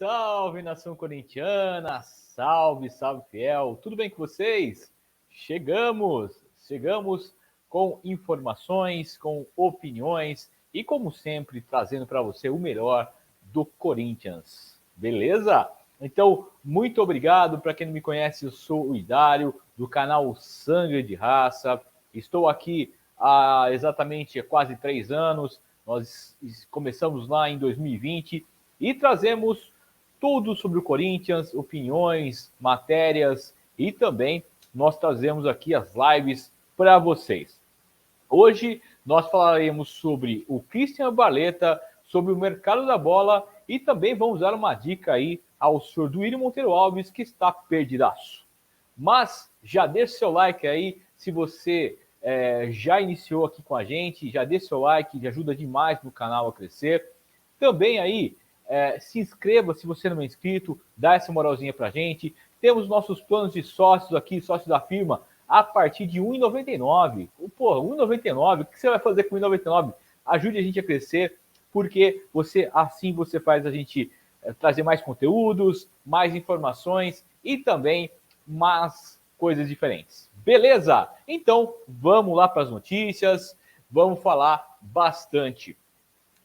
salve, nação corintiana! Salve, salve, fiel! Tudo bem com vocês? Chegamos com informações, com opiniões e, como sempre, trazendo para você o melhor do Corinthians. Beleza? Então, muito obrigado. Para quem não me conhece, eu sou o Idário, do canal Sangue de Raça. Estou aqui há exatamente quase 3 anos. Nós começamos lá em 2020 e trazemos tudo sobre o Corinthians, opiniões, matérias e também nós trazemos aqui as lives para vocês. Hoje nós falaremos sobre o Christian Barletta, sobre o mercado da bola e também vamos dar uma dica aí ao senhor Duílio Monteiro Alves, que está perdidaço. Mas já deixa seu like aí, se você já iniciou aqui com a gente, já deixa seu like, que ajuda demais no canal a crescer. Também aí, se inscreva se você não é inscrito, dá essa moralzinha pra gente. Temos nossos planos de sócios aqui, sócios da firma, a partir de R$ 1,99. Pô, R$ 1,99, o que você vai fazer com R$ 1,99? Ajude a gente a crescer, porque assim você faz a gente trazer mais conteúdos, mais informações e também mais coisas diferentes. Beleza? Então, vamos lá para as notícias, vamos falar bastante.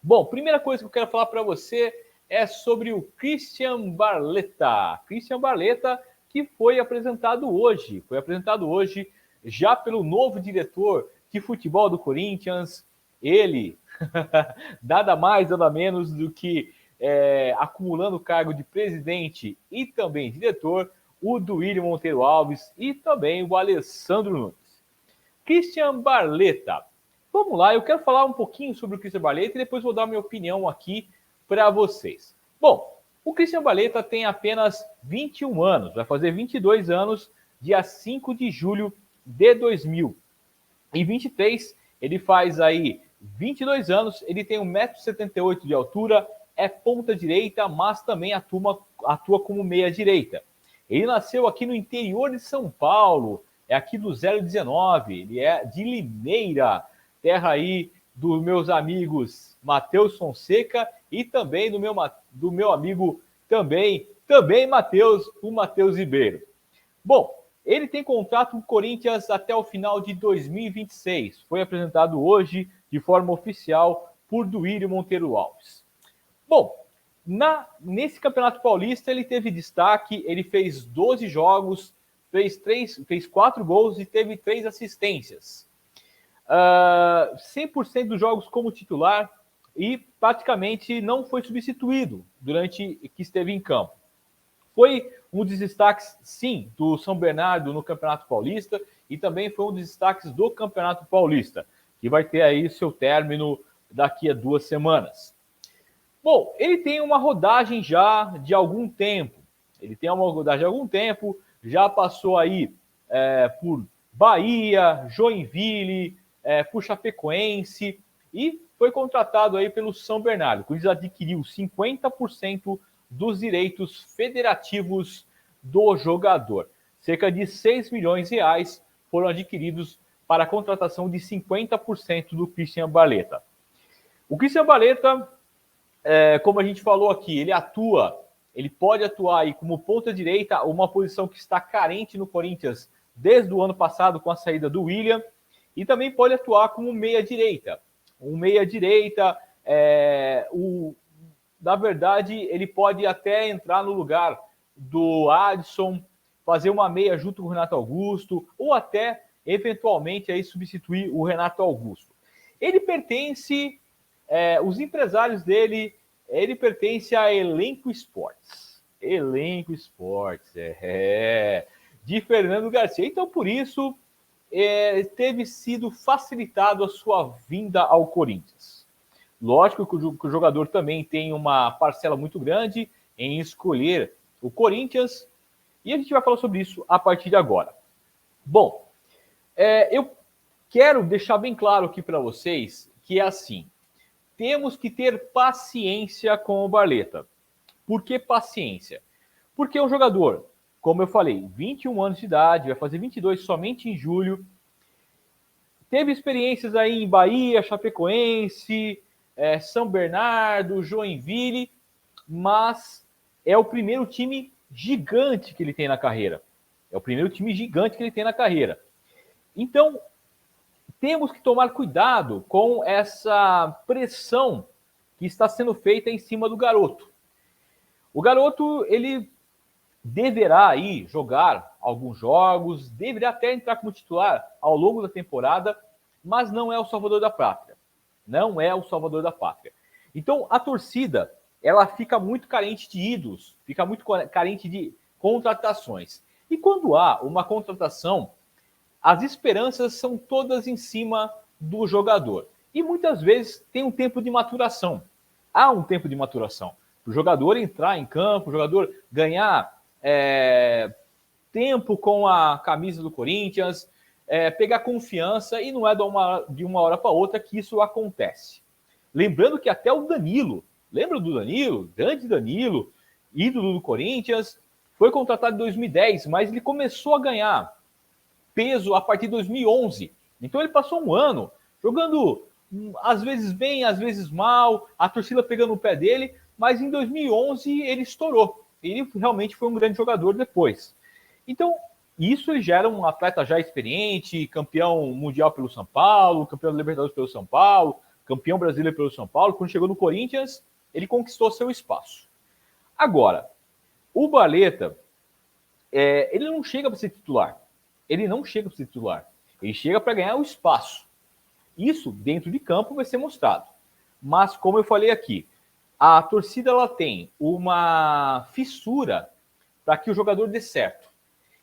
Bom, primeira coisa que eu quero falar para você é sobre o Christian Barletta. Christian Barletta, que foi apresentado hoje já pelo novo diretor de futebol do Corinthians. Ele, nada mais, nada menos do que acumulando o cargo de presidente e também diretor, o Duílio Monteiro Alves e também o Alessandro Nunes. Christian Barletta. Vamos lá, eu quero falar um pouquinho sobre o Christian Barletta e depois vou dar minha opinião aqui para vocês. Bom, o Christian Barletta tem apenas 21 anos, vai fazer 22 anos, dia 5 de julho de 2023. Ele faz aí 22 anos, ele tem 1,78 m de altura, é ponta direita, mas também atua como meia direita. Ele nasceu aqui no interior de São Paulo, é aqui do 019, ele é de Limeira, terra aí dos meus amigos Matheus Fonseca e também do meu amigo também Matheus, o Matheus Ribeiro. Bom, ele tem contrato com o Corinthians até o final de 2026. Foi apresentado hoje de forma oficial por Duílio Monteiro Alves. Bom, nesse Campeonato Paulista ele teve destaque, ele fez 12 jogos, fez 4 gols e teve 3 assistências. 100% dos jogos como titular e praticamente não foi substituído durante que esteve em campo. Foi um dos destaques, sim, do São Bernardo no Campeonato Paulista e também foi um dos destaques do Campeonato Paulista, que vai ter aí seu término daqui a 2 semanas. Bom, ele tem uma rodagem já de algum tempo. Já passou aí por Bahia, Joinville, por Chapecoense e foi contratado aí pelo São Bernardo. O Corinthians adquiriu 50% dos direitos federativos do jogador. Cerca de 6 milhões de reais foram adquiridos para a contratação de 50% do Christian Barletta. O Christian Barletta, como a gente falou aqui, ele pode atuar aí como ponta direita, uma posição que está carente no Corinthians desde o ano passado com a saída do William, e também pode atuar como meia direita. Na verdade, ele pode até entrar no lugar do Adson, fazer uma meia junto com o Renato Augusto, ou até, eventualmente, aí, substituir o Renato Augusto. Ele pertence, os empresários dele, ele pertence a Elenco Esportes. De Fernando Garcia. Então, por isso, teve sido facilitado a sua vinda ao Corinthians. Lógico que o jogador também tem uma parcela muito grande em escolher o Corinthians, e a gente vai falar sobre isso a partir de agora. Bom, eu quero deixar bem claro aqui para vocês que é assim, temos que ter paciência com o Barletta. Por que paciência? Porque o jogador, como eu falei, 21 anos de idade, vai fazer 22 somente em julho, teve experiências aí em Bahia, Chapecoense, São Bernardo, Joinville, mas é o primeiro time gigante que ele tem na carreira. É o primeiro time gigante que ele tem na carreira. Então, temos que tomar cuidado com essa pressão que está sendo feita em cima do garoto. O garoto, ele deverá aí jogar alguns jogos, deverá até entrar como titular ao longo da temporada, mas não é o salvador da pátria. Não é o salvador da pátria. Então, a torcida, ela fica muito carente de ídolos, fica muito carente de contratações. E quando há uma contratação, as esperanças são todas em cima do jogador. E muitas vezes tem um tempo de maturação. Há um tempo de maturação. Para o jogador entrar em campo, o jogador ganhar tempo com a camisa do Corinthians, pegar confiança, e não é de uma hora para outra que isso acontece. Lembrando que até o Danilo, lembra do Danilo? Grande Danilo, ídolo do Corinthians, foi contratado em 2010, mas ele começou a ganhar peso a partir de 2011. Então ele passou um ano jogando às vezes bem, às vezes mal, a torcida pegando o pé dele, mas em 2011 ele estourou. Ele realmente foi um grande jogador depois. Então, isso gera um atleta já experiente, campeão mundial pelo São Paulo, campeão da Libertadores pelo São Paulo, campeão brasileiro pelo São Paulo. Quando chegou no Corinthians, ele conquistou seu espaço. Agora, o Barleta, ele não chega para ser titular. Ele não chega para ser titular. Ele chega para ganhar o espaço. Isso, dentro de campo, vai ser mostrado. Mas, como eu falei aqui, a torcida ela tem uma fissura para que o jogador dê certo.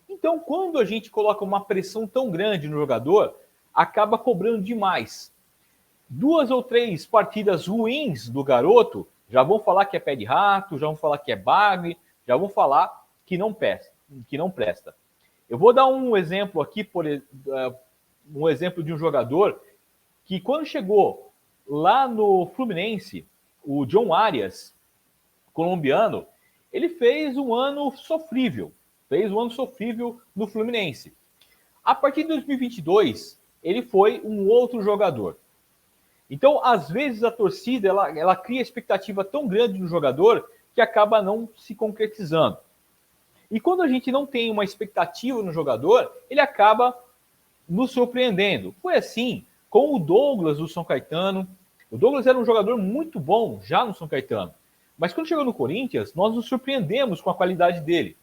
Então, quando a gente coloca uma pressão tão grande no jogador, acaba cobrando demais. 2 ou 3 partidas ruins do garoto, já vão falar que é pé de rato, já vão falar que é bagre, já vão falar que não presta. Eu vou dar um exemplo aqui, um exemplo de um jogador que quando chegou lá no Fluminense, o John Arias, colombiano, ele fez um ano sofrível. No Fluminense. A partir de 2022, ele foi um outro jogador. Então, às vezes, a torcida ela cria expectativa tão grande no jogador que acaba não se concretizando. E quando a gente não tem uma expectativa no jogador, ele acaba nos surpreendendo. Foi assim com o Douglas do São Caetano. O Douglas era um jogador muito bom já no São Caetano. Mas quando chegou no Corinthians, nós nos surpreendemos com a qualidade dele.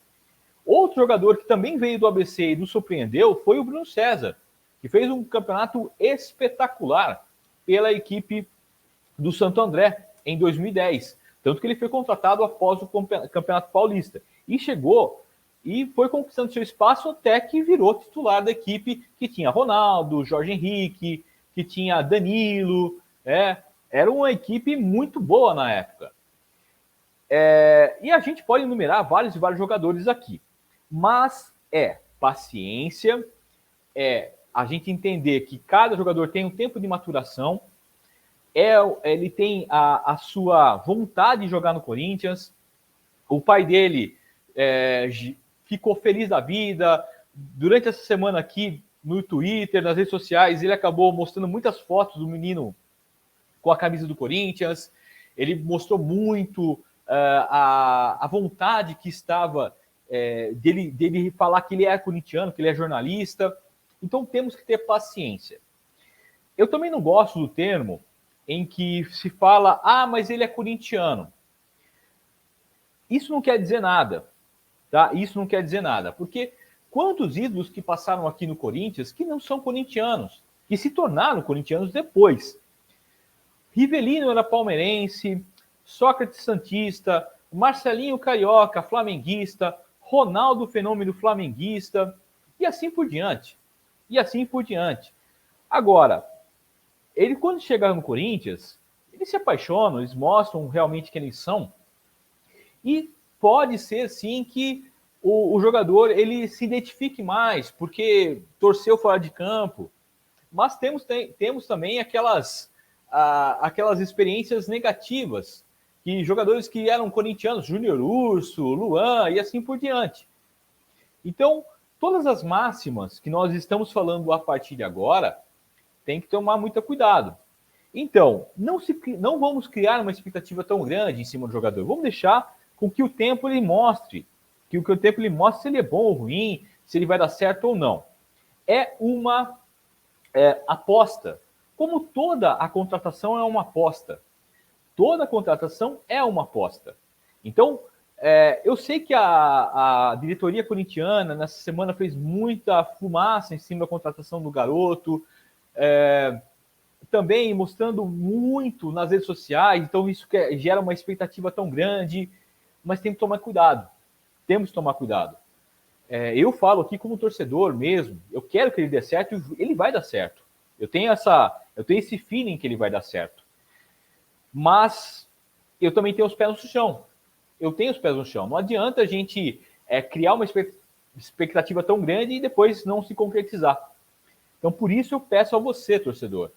Outro jogador que também veio do ABC e nos surpreendeu foi o Bruno César, que fez um campeonato espetacular pela equipe do Santo André em 2010. Tanto que ele foi contratado após o Campeonato Paulista. E chegou e foi conquistando seu espaço até que virou titular da equipe que tinha Ronaldo, Jorge Henrique, que tinha Danilo. Era uma equipe muito boa na época. E a gente pode enumerar vários jogadores aqui. Mas paciência, a gente entender que cada jogador tem um tempo de maturação, ele tem a sua vontade de jogar no Corinthians. O pai dele ficou feliz da vida. Durante essa semana aqui, no Twitter, nas redes sociais, ele acabou mostrando muitas fotos do menino com a camisa do Corinthians. Ele mostrou muito a vontade que estava dele falar que ele é corintiano, que ele é jornalista. Então temos que ter paciência. Eu também não gosto do termo em que se fala, mas ele é corintiano. Isso não quer dizer nada, tá? Isso não quer dizer nada, porque quantos ídolos que passaram aqui no Corinthians que não são corintianos, que se tornaram corintianos depois. Rivelino era palmeirense, Sócrates santista, Marcelinho carioca, flamenguista, Ronaldo fenômeno flamenguista, e assim por diante. Agora, ele quando chegar no Corinthians, eles se apaixonam, eles mostram realmente quem eles são, e pode ser sim que o jogador ele se identifique mais, porque torceu fora de campo, mas temos também aquelas experiências negativas, que jogadores que eram corintianos, Júnior Urso, Luan e assim por diante. Então, todas as máximas que nós estamos falando a partir de agora, tem que tomar muito cuidado. Então, não vamos criar uma expectativa tão grande em cima do jogador. Vamos deixar com que o tempo ele mostre, que o tempo ele mostre se ele é bom ou ruim, se ele vai dar certo ou não. É uma aposta. Como toda a contratação é uma aposta. Toda contratação é uma aposta. Então, eu sei que a diretoria corintiana nessa semana fez muita fumaça em cima da contratação do garoto, também mostrando muito nas redes sociais, então isso gera uma expectativa tão grande, mas tem que tomar cuidado. Temos que tomar cuidado. Eu falo aqui como torcedor mesmo, eu quero que ele dê certo, ele vai dar certo. Eu tenho esse feeling que ele vai dar certo. Mas eu também tenho os pés no chão. Eu tenho os pés no chão. Não adianta a gente criar uma expectativa tão grande e depois não se concretizar. Então, por isso eu peço a você, torcedor,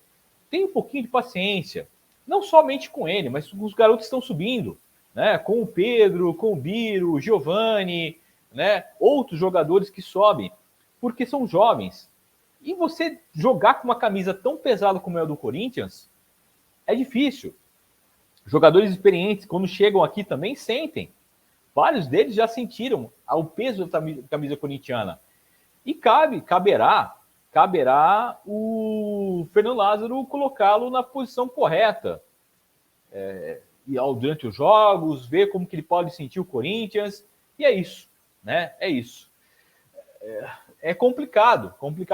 tenha um pouquinho de paciência. Não somente com ele, mas com os garotos que estão subindo. Né? Com o Pedro, com o Biro, o Giovani, né? Outros jogadores que sobem, porque são jovens. E você jogar com uma camisa tão pesada como é a do Corinthians, é difícil. Jogadores experientes, quando chegam aqui, também sentem. Vários deles já sentiram o peso da camisa corintiana. E caberá o Fernando Lázaro colocá-lo na posição correta. E durante os jogos, ver como que ele pode sentir o Corinthians. E é isso, né? É isso. É complicado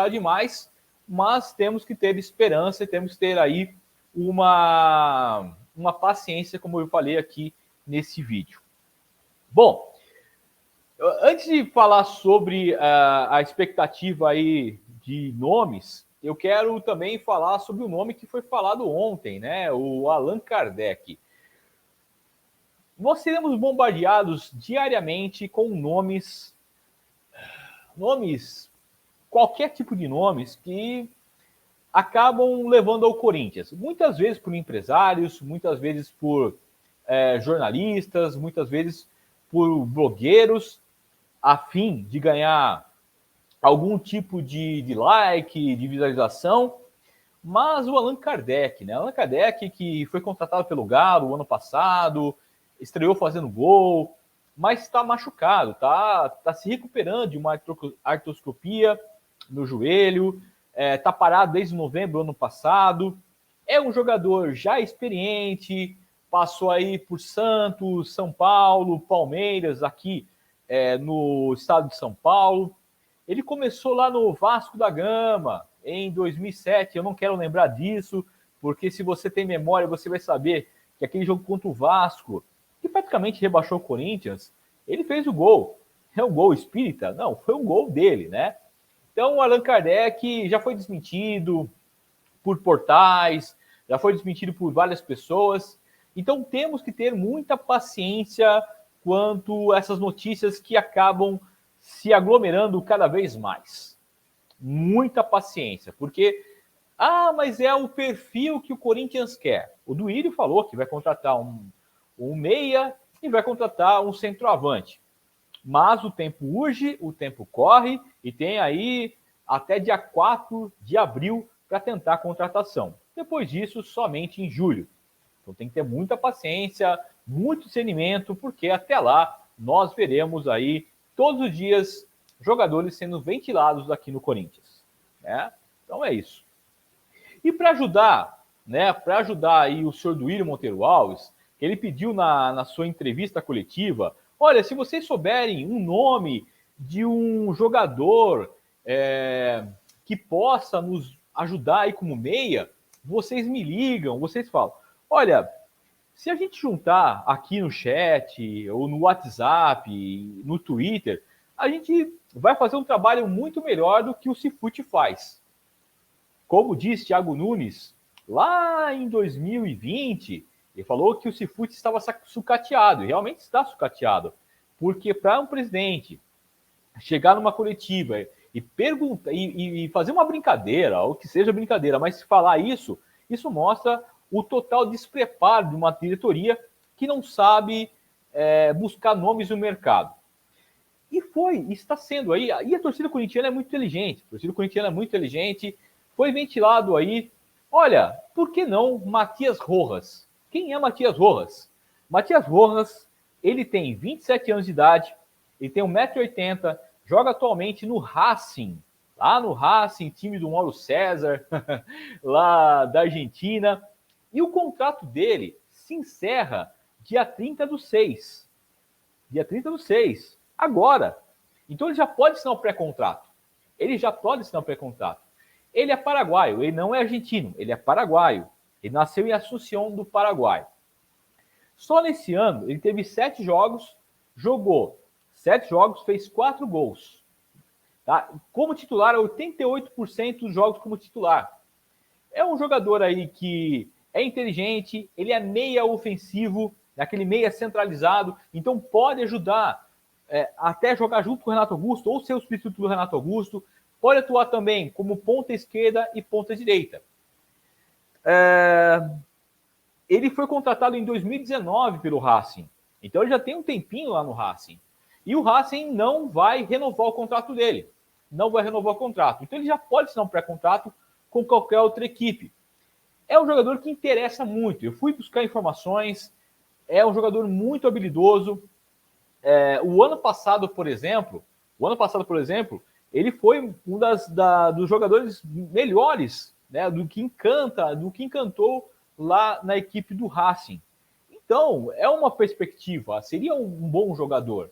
demais, mas temos que ter esperança e temos que ter aí uma paciência, como eu falei aqui nesse vídeo. Bom, antes de falar sobre a expectativa aí de nomes, eu quero também falar sobre o nome que foi falado ontem, né? O Allan Kardec. Nós seremos bombardeados diariamente com nomes, qualquer tipo de nomes que acabam levando ao Corinthians. Muitas vezes por empresários, muitas vezes por jornalistas, muitas vezes por blogueiros, a fim de ganhar algum tipo de like, de visualização. Mas o Allan Kardec, né? Allan Kardec, que foi contratado pelo Galo ano passado, estreou fazendo gol, mas está machucado, tá se recuperando de uma artroscopia no joelho, tá parado desde novembro do ano passado. É um jogador já experiente, passou aí por Santos, São Paulo, Palmeiras, aqui no estado de São Paulo. Ele começou lá no Vasco da Gama, em 2007. Eu não quero lembrar disso, porque se você tem memória, você vai saber que aquele jogo contra o Vasco, que praticamente rebaixou o Corinthians, ele fez o gol. É um gol espírita? Não, foi um gol dele, né? Então, o Allan Kardec já foi desmentido por portais, já foi desmentido por várias pessoas. Então, temos que ter muita paciência quanto a essas notícias que acabam se aglomerando cada vez mais. Muita paciência, porque mas é o perfil que o Corinthians quer. O Duílio falou que vai contratar um meia e vai contratar um centroavante. Mas o tempo urge, o tempo corre e tem aí até dia 4 de abril para tentar a contratação. Depois disso, somente em julho. Então tem que ter muita paciência, muito discernimento, porque até lá nós veremos aí todos os dias jogadores sendo ventilados aqui no Corinthians. Né? Então é isso. E para ajudar, né, aí o senhor Duílio Monteiro Alves, que ele pediu na sua entrevista coletiva, olha, se vocês souberem um nome de um jogador que possa nos ajudar aí como meia, vocês me ligam, vocês falam, olha, se a gente juntar aqui no chat, ou no WhatsApp, no Twitter, a gente vai fazer um trabalho muito melhor do que o Cifute faz. Como disse Thiago Nunes, lá em 2020, ele falou que o Cifute estava sucateado, e realmente está sucateado. Porque para um presidente chegar numa coletiva e perguntar e fazer uma brincadeira, ou que seja brincadeira, mas falar isso mostra o total despreparo de uma diretoria que não sabe buscar nomes no mercado. E está sendo aí, e a torcida corintiana é muito inteligente, foi ventilado aí, olha, por que não Matias Rojas? Quem é Matias Rojas? Matias Rojas Ele tem 27 anos de idade, ele tem 1,80 m, joga atualmente no Racing, lá no Racing, time do Mauro César, lá da Argentina. E o contrato dele se encerra dia 30/6. Dia 30/6, agora. Então ele já pode assinar o pré-contrato. Ele já pode assinar o pré-contrato. Ele é paraguaio, ele não é argentino, ele é paraguaio. Ele nasceu em Assunção do Paraguai. Só nesse ano ele teve 7 jogos, jogou 7 jogos, fez 4 gols. Tá? Como titular, 88% dos jogos como titular. É um jogador aí que é inteligente, ele é meia ofensivo, aquele meia centralizado, então pode ajudar até jogar junto com o Renato Augusto, ou ser o substituto do Renato Augusto, pode atuar também como ponta esquerda e ponta direita. Ele foi contratado em 2019 pelo Racing, então ele já tem um tempinho lá no Racing. E o Racing não vai renovar o contrato dele. Não vai renovar o contrato. Então ele já pode assinar um pré-contrato com qualquer outra equipe. É um jogador que interessa muito. Eu fui buscar informações. É um jogador muito habilidoso. O ano passado, por exemplo, ele foi um dos jogadores melhores, né, do que encantou lá na equipe do Racing. Então, é uma perspectiva. Seria um bom jogador.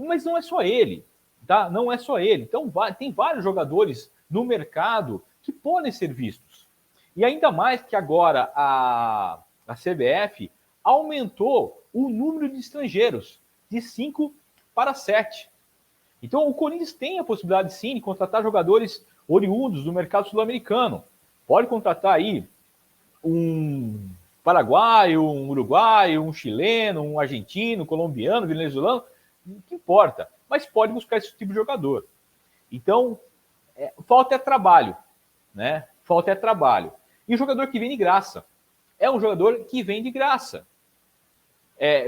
Mas não é só ele, tá? Não é só ele. Então, tem vários jogadores no mercado que podem ser vistos. E ainda mais que agora a CBF aumentou o número de estrangeiros de 5 para 7. Então, o Corinthians tem a possibilidade, sim, de contratar jogadores oriundos do mercado sul-americano. Pode contratar aí um paraguaio, um uruguaio, um chileno, um argentino, um colombiano, venezuelano, não importa, mas pode buscar esse tipo de jogador. Então, falta trabalho, né? Falta trabalho. E o jogador que vem de graça. É um jogador que vem de graça.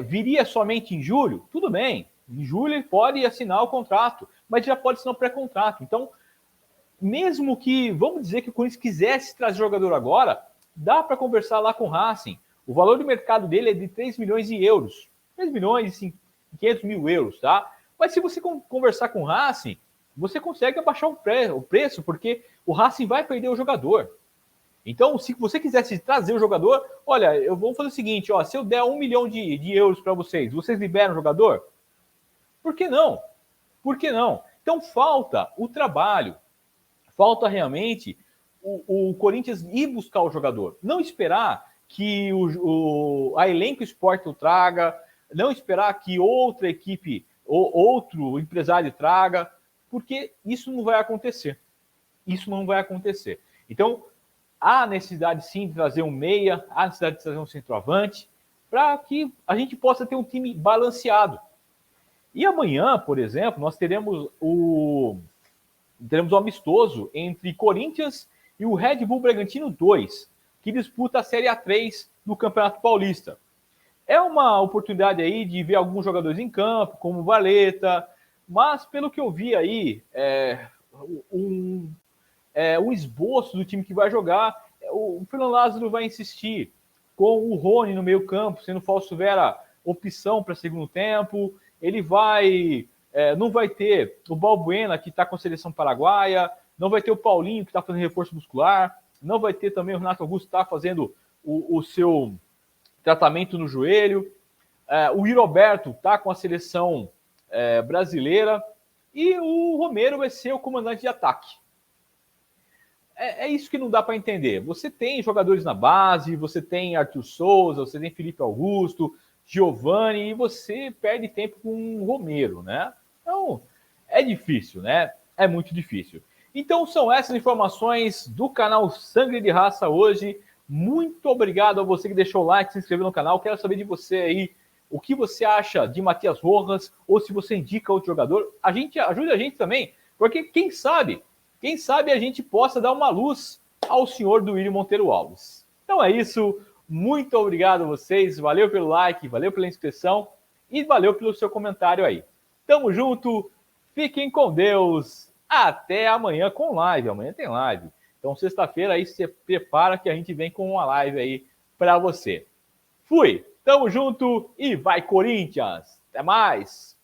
Viria somente em julho? Tudo bem. Em julho ele pode assinar o contrato, mas já pode assinar o pré-contrato. Então, mesmo que, vamos dizer que o Corinthians quisesse trazer jogador agora, dá para conversar lá com o Racing. O valor do mercado dele é de 3 milhões de euros. 3 milhões e 500 mil euros, tá? Mas se você conversar com o Racing, você consegue abaixar o preço, porque o Racing vai perder o jogador. Então, se você quisesse trazer o jogador, olha, eu vou fazer o seguinte, ó, se eu der 1 milhão de euros para vocês liberam o jogador? Por que não? Por que não? Então, falta o trabalho. Falta realmente o Corinthians ir buscar o jogador. Não esperar que a Elenco Sport o traga, não esperar que outra equipe ou outro empresário traga, porque isso não vai acontecer. Isso não vai acontecer. Então, há necessidade sim de trazer um meia, há necessidade de trazer um centroavante, para que a gente possa ter um time balanceado. E amanhã, por exemplo, nós teremos o amistoso entre Corinthians e o Red Bull Bragantino 2, que disputa a Série A3 do Campeonato Paulista. É uma oportunidade aí de ver alguns jogadores em campo, como o Valeta, mas pelo que eu vi aí, um esboço do time que vai jogar, o Fernando Lázaro vai insistir com o Rony no meio campo, sendo falso Vera opção para segundo tempo. Ele não vai ter o Balbuena, que está com a seleção paraguaia, não vai ter o Paulinho, que está fazendo reforço muscular, não vai ter também o Renato Augusto, que está fazendo o seu tratamento no joelho. O Roberto está com a seleção brasileira e o Romero vai ser o comandante de ataque. É isso que não dá para entender. Você tem jogadores na base, você tem Arthur Souza, você tem Felipe Augusto, Giovani, e você perde tempo com o Romero, né? Então, é difícil, né? É muito difícil. Então, são essas informações do canal Sangue de Raça hoje. Muito obrigado a você que deixou o like, se inscreveu no canal. Quero saber de você aí o que você acha de Matias Rojas, ou se você indica outro jogador. Ajude a gente também, porque quem sabe a gente possa dar uma luz ao senhor Duílio Monteiro Alves. Então é isso. Muito obrigado a vocês. Valeu pelo like, valeu pela inscrição e valeu pelo seu comentário aí. Tamo junto. Fiquem com Deus. Até amanhã com live. Amanhã tem live. Então sexta-feira aí você prepara que a gente vem com uma live aí para você. Fui. Tamo junto e vai, Corinthians! Até mais!